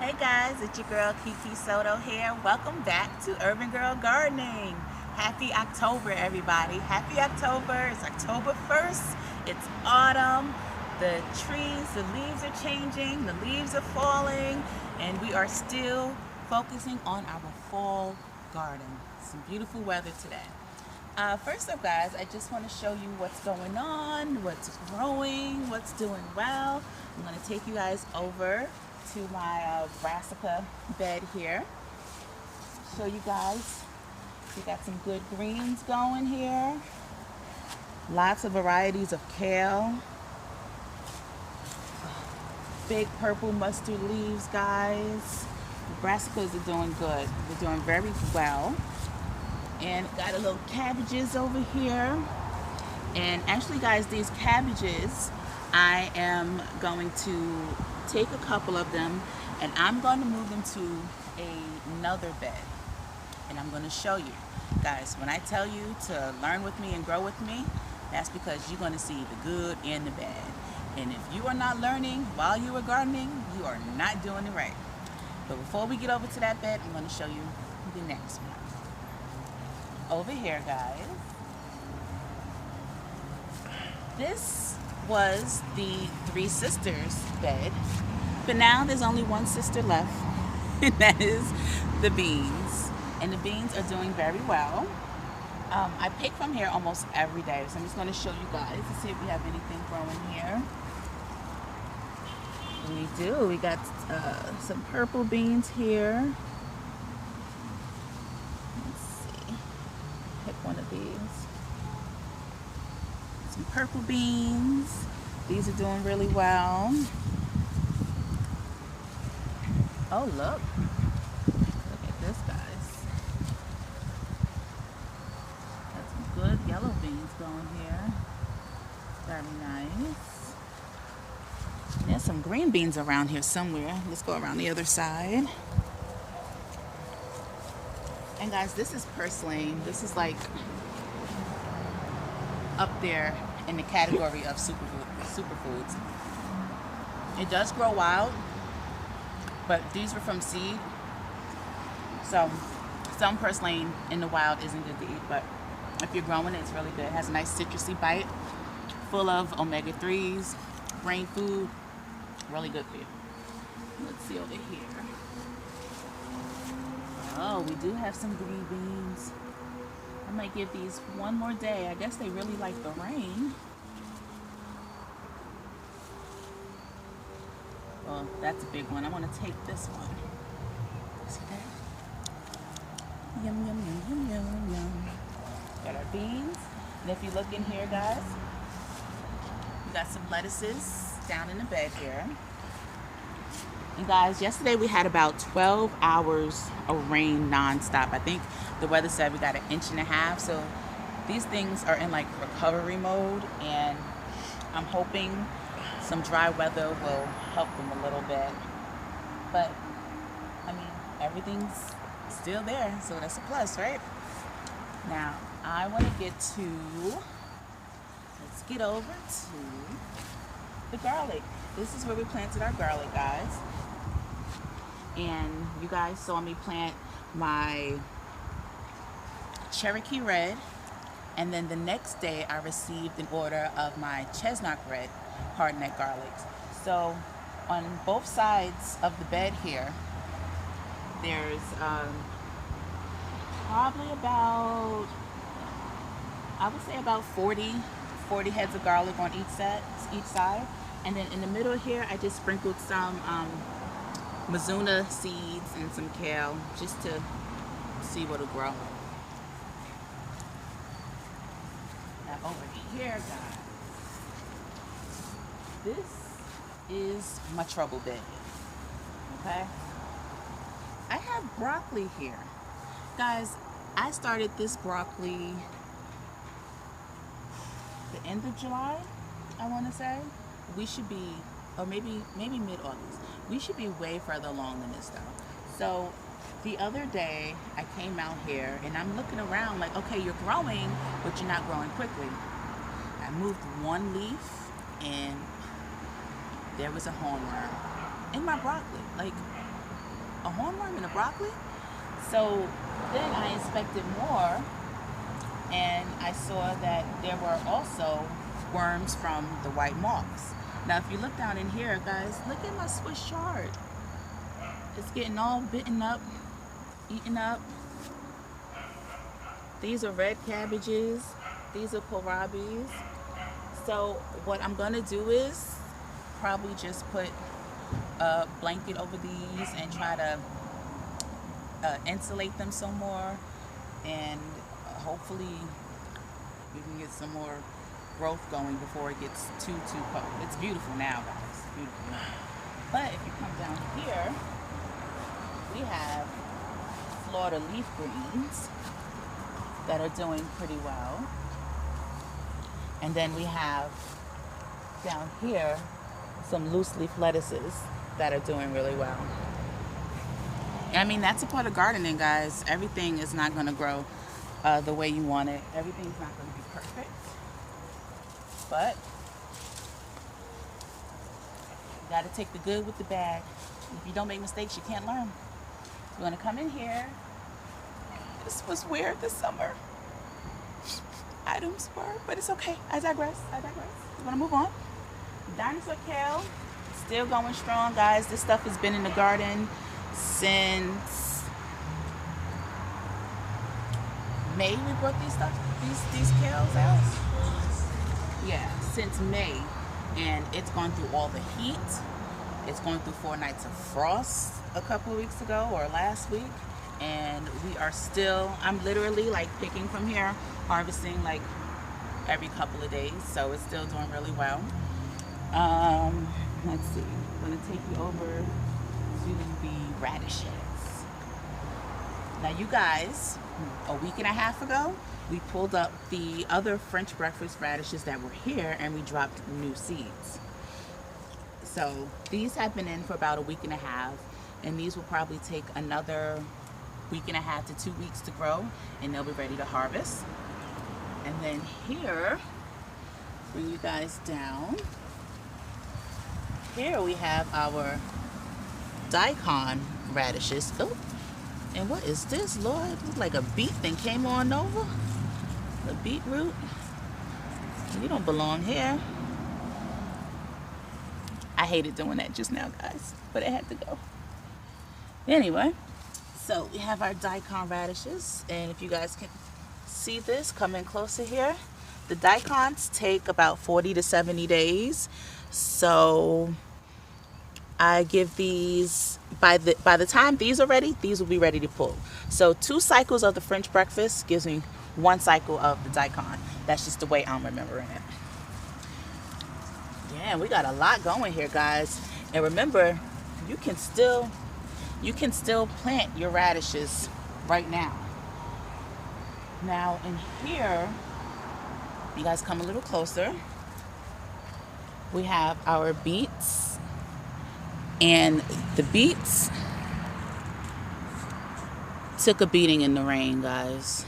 Hey guys, it's your girl Kiki Soto here. Welcome back to Urban Girl Gardening. Happy October, everybody. Happy October. It's October 1st. It's autumn. The trees, the leaves are changing, the leaves are falling, and we are still focusing on our fall garden. Some beautiful weather today. First up, guys, I just want to show you what's going on, what's growing, what's doing well. I'm going to take you guys over to my brassica bed here. Show you guys, we got some good greens going here. Lots of varieties of kale. Big purple mustard leaves, guys. The brassicas are doing good. They're doing very well. And got a little cabbages over here. And actually, guys, these cabbages, I am going to take a couple of them and I'm going to move them to another bed. And I'm going to show you. Guys, when I tell you to learn with me and grow with me, that's because you're going to see the good and the bad. And if you are not learning while you are gardening, you are not doing it right. But before we get over to that bed, I'm going to show you the next one. Over here, guys, this was the Three Sisters bed, but now there's only one sister left, and that is the beans. And the beans are doing very well. I pick from here almost every day, so I'm just going to show you guys to see if we have anything growing here. We do. We got some purple beans here. One of these. Some purple beans. These are doing really well. Oh, look. Look at this, guys. Got some good yellow beans going here. Very nice. There's some green beans around here somewhere. Let's go around the other side. And guys, this is purslane. This is like up there in the category of superfoods. It does grow wild, but these were from seed. So some purslane in the wild isn't good to eat, but if you're growing it, it's really good. It has a nice citrusy bite, full of omega-3s, brain food, really good for you. Let's see over here. Oh, we do have some green beans. I might give these one more day. I guess they really like the rain. Well, that's a big one. I want to take this one. See that? Yum, yum, yum, yum, yum, yum. Got our beans. And if you look in here, guys, we got some lettuces down in the bed here. And guys, yesterday we had about 12 hours of rain non-stop. I think the weather said we got 1.5 inches. So these things are in like recovery mode, and I'm hoping some dry weather will help them a little bit. But I mean, everything's still there, so that's a plus, right? Now I want to let's get over to the garlic. This is where we planted our garlic, guys. And you guys saw me plant my Cherokee Red, and then the next day I received an order of my Chestnut Red hardneck garlics. So on both sides of the bed here, there's probably about, I would say about 40 heads of garlic on each side. And then in the middle here, I just sprinkled some Mizuna seeds and some kale just to see what'll grow. Now over here, guys, this is my trouble bed. Okay, I have broccoli here, guys. I started this broccoli the end of July, I want to say. We should be, or maybe mid-August. We should be way further along than this though. So the other day I came out here and I'm looking around like, okay, you're growing, but you're not growing quickly. I moved one leaf and there was a hornworm in my broccoli. Like, a hornworm in the broccoli. So then I inspected more, and I saw that there were also worms from the white moths. Now if you look down in here, guys, look at my Swiss chard. It's getting all bitten up, eaten up. These are red cabbages. These are kohlrabis. So what I'm gonna do is probably just put a blanket over these and try to insulate them some more, and hopefully we can get some more growth going before it gets too cold. It's beautiful now, guys. Beautiful now. But if you come down here, we have Florida leaf greens that are doing pretty well. And then we have down here some loose leaf lettuces that are doing really well. I mean, that's a part of gardening, guys. Everything is not going to grow the way you want it. Everything's not going to be perfect. But you got to take the good with the bad. If you don't make mistakes, you can't learn. So we're going to come in here. This was weird this summer. Items were, but it's okay. I digress. We're going to move on. Dinosaur kale, still going strong, guys. This stuff has been in the garden since May. We brought these kales out. Yeah, since May, and it's gone through all the heat. It's going through 4 nights of frost a couple of weeks ago or last week, and we are still, I'm literally like picking from here, harvesting like every couple of days, so it's still doing really well. Let's see, I'm going to take you over to the radishes. Now you guys, a week and a half ago, we pulled up the other French breakfast radishes that were here, and we dropped new seeds. So these have been in for about a week and a half, and these will probably take another week and a half to 2 weeks to grow, and they'll be ready to harvest. And then here, bring you guys down. Here we have our daikon radishes. Oh, and what is this, Lord? It looks like a beet thing came on over. The beetroot. You don't belong here. I hated doing that just now, guys, but it had to go. Anyway, so we have our daikon radishes, and if you guys can see this, come in closer here. The daikons take about 40 to 70 days. So I give these, by the time these are ready, these will be ready to pull. So 2 cycles of the French breakfast gives me 1 cycle of the daikon. That's just the way I'm remembering it. Yeah, we got a lot going here, guys. And remember, you can still plant your radishes right now. Now in here, you guys come a little closer. We have our beets, and the beets took a beating in the rain, guys.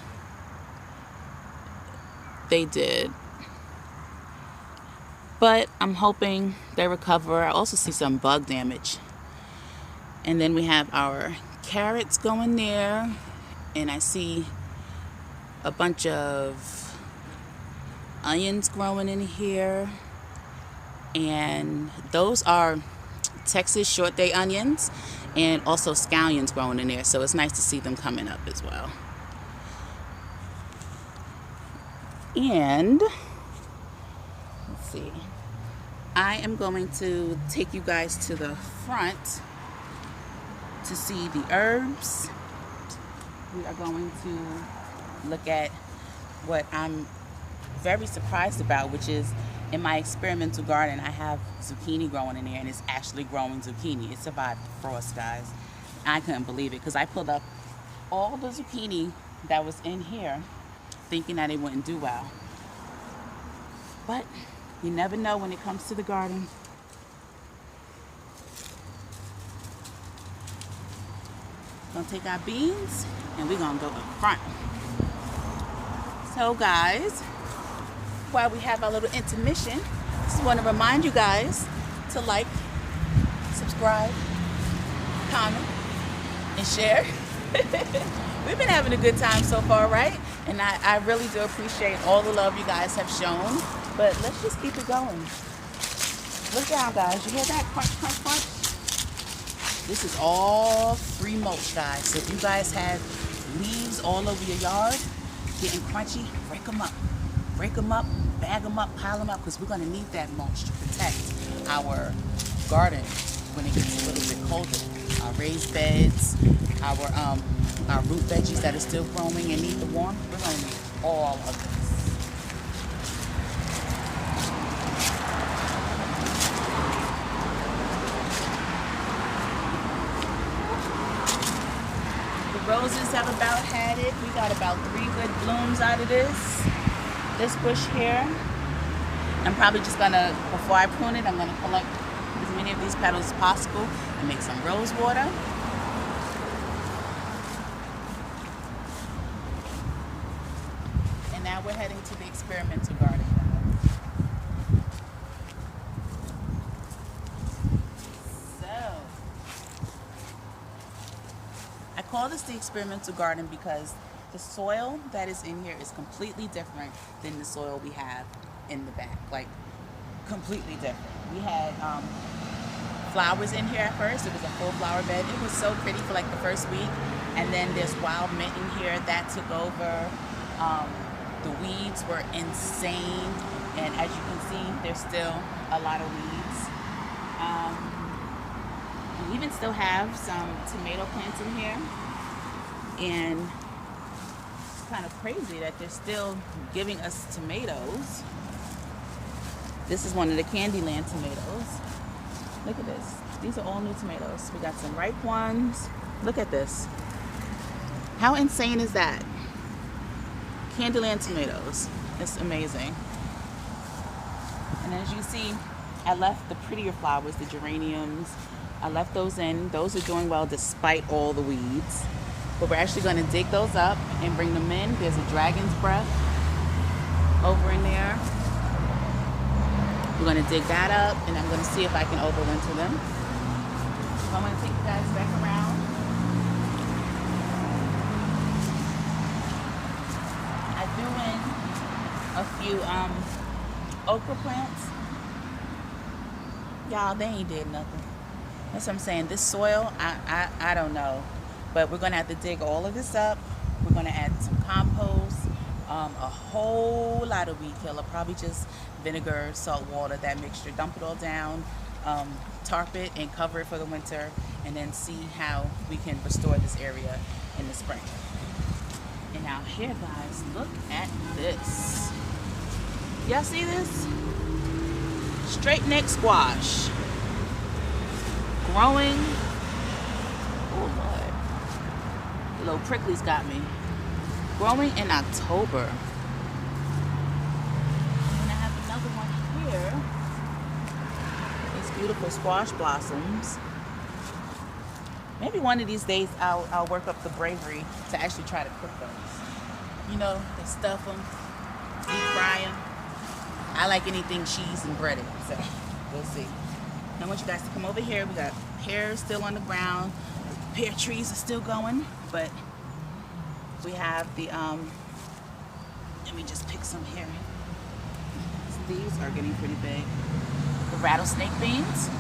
They did. But I'm hoping they recover. I also see some bug damage. And then we have our carrots going there, and I see a bunch of onions growing in here, and those are Texas short day onions, and also scallions growing in there, so it's nice to see them coming up as well. And let's see, I am going to take you guys to the front to see the herbs. We are going to look at what I'm very surprised about, which is in my experimental garden, I have zucchini growing in there, and it's actually growing zucchini. It survived the frost, guys. I couldn't believe it, because I pulled up all the zucchini that was in here thinking that it wouldn't do well. But you never know when it comes to the garden. Gonna take our beans and we're gonna go up front. So guys, while we have our little intermission, just want to remind you guys to like, subscribe, comment, and share. We've been having a good time so far, right? And I really do appreciate all the love you guys have shown. But let's just keep it going. Look down, guys. You hear that? Crunch, crunch, crunch. This is all free mulch, guys. So if you guys have leaves all over your yard getting crunchy, break them up. Break them up, bag them up, pile them up, because we're going to need that mulch to protect our garden when it gets a little bit colder. Our raised beds, our root veggies that are still growing and need the warmth, we're going to need all of this. The roses have about had it. We got about 3 good blooms out of this bush here. I'm probably just gonna, before I prune it, I'm gonna collect as many of these petals as possible and make some rose water. And now we're heading to the experimental garden. So, I call this the experimental garden because the soil that is in here is completely different than the soil we have in the back. Like, completely different. We had flowers in here at first. It was a full flower bed. It was so pretty for like the first week. And then there's wild mint in here that took over. The weeds were insane. And as you can see, there's still a lot of weeds. We even still have some tomato plants in here. And kind of crazy that they're still giving us tomatoes. This is one of the Candyland tomatoes. Look at this. These are all new tomatoes. We got some ripe ones. Look at this. How insane is that? Candyland tomatoes. It's amazing. And as you see, I left the prettier flowers, the geraniums. I left those in. Those are doing well despite all the weeds. But we're actually going to dig those up and bring them in. There's a dragon's breath over in there. We're going to dig that up, and I'm going to see if I can overwinter them. So I'm going to take you guys back around. I threw in a few okra plants. Y'all, they ain't did nothing. That's what I'm saying. This soil, I don't know. But we're going to have to dig all of this up. We're going to add some compost, a whole lot of weed killer, probably just vinegar, salt water, that mixture. Dump it all down, tarp it, and cover it for the winter, and then see how we can restore this area in the spring. And now here, guys, look at this. Y'all see this? Straight neck squash. Growing. Oh, Lord. The little pricklies got me. Growing in October. And I have another one here. These beautiful squash blossoms. Maybe one of these days I'll work up the bravery to actually try to cook those. You know, they stuff them, deep fry them. I like anything cheese and breaded, so we'll see. Now I want you guys to come over here. We got pears still on the ground. Pear trees are still going, but we have the let me just pick some here. These are getting pretty big. The rattlesnake beans,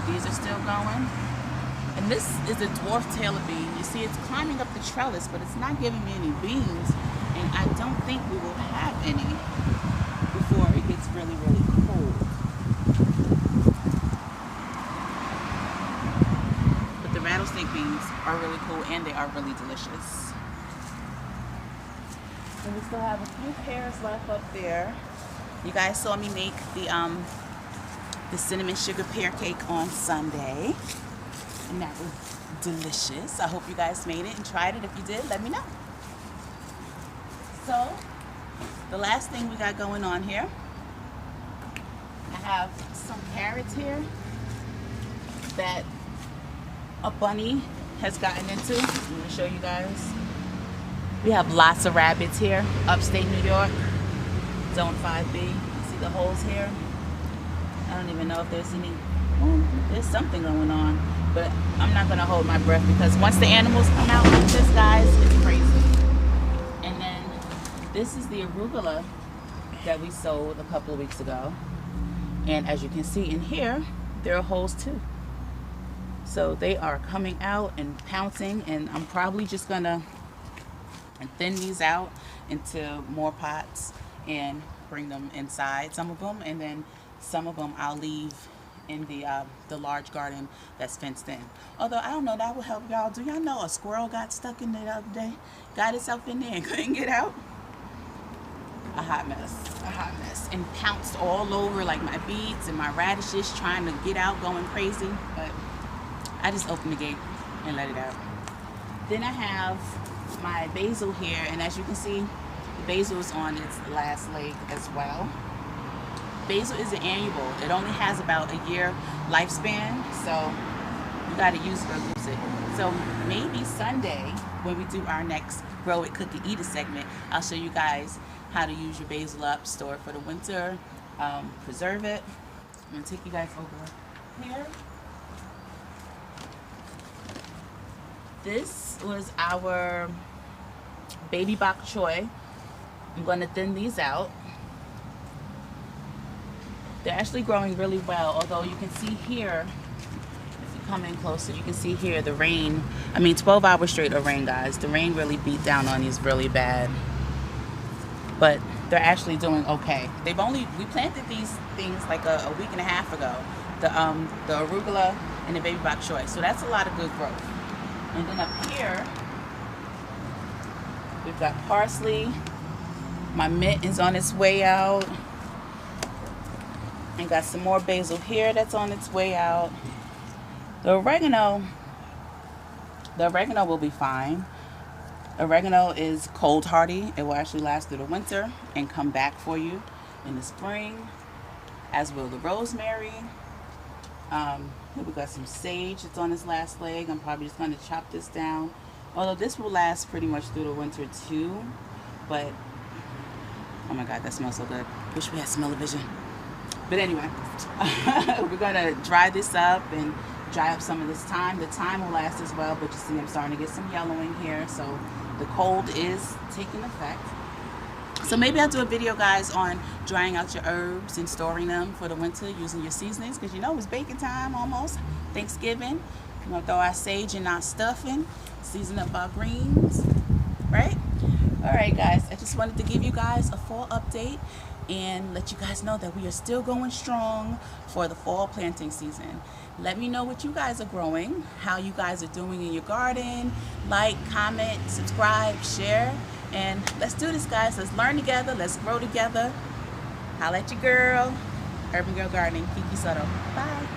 these are still going. And this is a dwarf tailor bean. You see, it's climbing up the trellis, but it's not giving me any beans, and I don't think we will have any before it gets really, really cold. Rattlesnake beans are really cool, and they are really delicious. And we still have a few pears left up there. You guys saw me make the cinnamon sugar pear cake on Sunday, and that was delicious. I hope you guys made it and tried it. If you did, let me know. So the last thing we got going on here, I have some carrots here that a bunny has gotten into. I'm going to show you guys. We have lots of rabbits here, upstate New York, Zone 5B. You see the holes here? I don't even know if there's any, well, there's something going on, but I'm not gonna hold my breath because once the animals come out like this, guys, it's crazy. And then this is the arugula that we sold a couple of weeks ago. And as you can see in here, there are holes too. So they are coming out and pouncing, and I'm probably just gonna thin these out into more pots and bring them inside, some of them, and then some of them I'll leave in the large garden that's fenced in. Although I don't know, that will help y'all. Do y'all know a squirrel got stuck in there the other day, got itself in there and couldn't get out? A hot mess, and pounced all over like my beets and my radishes, trying to get out, going crazy. But I just opened the gate and let it out. Then I have my basil here, and as you can see, the basil is on its last leg as well. Basil is an annual. It only has about a year lifespan, so you got to use it or lose it. So maybe Sunday, when we do our next Grow It, Cook It, Eat It segment, I'll show you guys how to use your basil up, store it for the winter, preserve it. I'm going to take you guys over here. This was our baby bok choy. I'm going to thin these out. They're actually growing really well, although you can see here, if you come in closer, you can see here the rain. 12 hours straight of rain, guys. The rain really beat down on these really bad. But they're actually doing okay. We planted these things like a week and a half ago. The arugula and the baby bok choy. So that's a lot of good growth. And then up here, we've got parsley. My mint is on its way out. And got some more basil here that's on its way out. The oregano will be fine. Oregano is cold hardy. It will actually last through the winter and come back for you in the spring, as will the rosemary. We got some sage that's on its last leg. I'm probably just going to chop this down. Although this will last pretty much through the winter too. But, oh my God, that smells so good. Wish we had smell-o-vision. But anyway, we're going to dry this up and dry up some of this thyme. The thyme will last as well, but you see I'm starting to get some yellowing here. So the cold is taking effect. So maybe I'll do a video, guys, on drying out your herbs and storing them for the winter using your seasonings, because you know it's baking time almost, Thanksgiving. We're going to throw our sage in our stuffing, season up our greens, right? All right, guys, I just wanted to give you guys a fall update and let you guys know that we are still going strong for the fall planting season. Let me know what you guys are growing, how you guys are doing in your garden. Like, comment, subscribe, share, and let's do this, guys. Let's learn together. Let's grow together. Holla at your girl. Urban Girl Gardening, Kiki Soto. Bye.